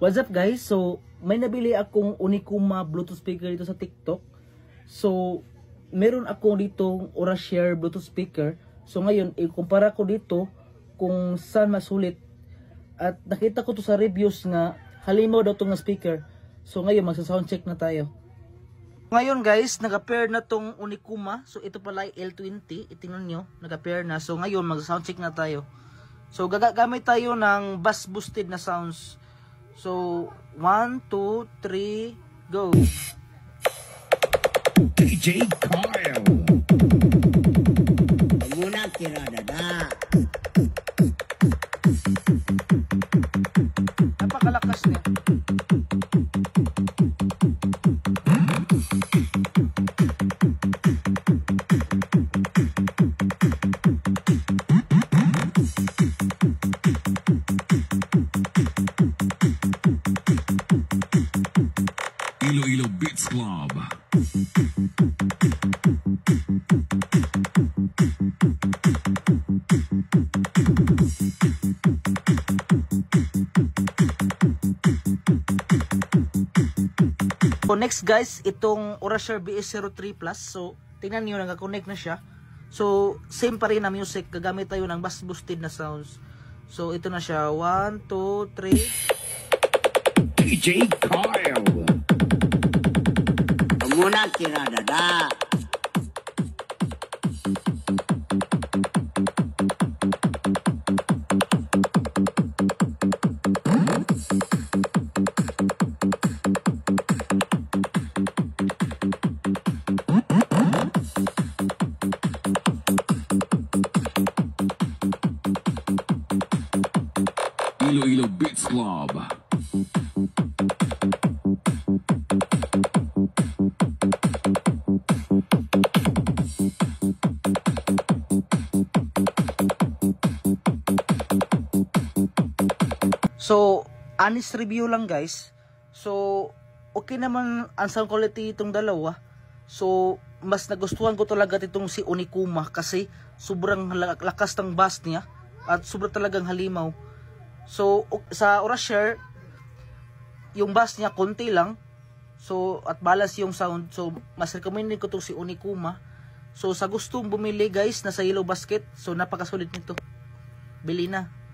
What's up guys? So, may nabili akong Unikuma Bluetooth speaker dito sa TikTok. So, meron ako dito Orashare Bluetooth speaker. So, ngayon, ikumpara ko dito kung saan mas sulit. At nakita ko to sa reviews nga halimaw daw itong speaker. So, ngayon, magsa-sound check na tayo. Ngayon guys, nag-pair na tong Unikuma. So, ito pala ay L20. Itingnan nyo, nag-pair na. So, ngayon, magsa-sound check na tayo. So, gagamit tayo ng bass boosted na sounds. So, 1, 2, 3, go! DJ Kyle! Muna kiradada. Napakalakas niya. Iloilo Beats Club. So next guys, itong Orashare BS03 Plus. So tingnan niyo, nag-connect na siya. So same pa rin na music, gagamit tayo ng bass boosted na sounds. So ito na siya, 1, 2, 3. DJ Kyle! Muna kiradada. Iloilo Beats Club. So, honest review lang guys. So, okay naman ang sound quality itong dalawa. So, mas nagustuhan ko talaga itong si Unikuma kasi sobrang lakas ng bass niya at sobrang talagang halimaw. So, sa Orashare, yung bass niya konti lang. So, at balance yung sound. So, mas recommended ko itong si Unikuma. So, sa gustong bumili guys, nasa Yellow Basket. So, napakasulit nito. Bili na.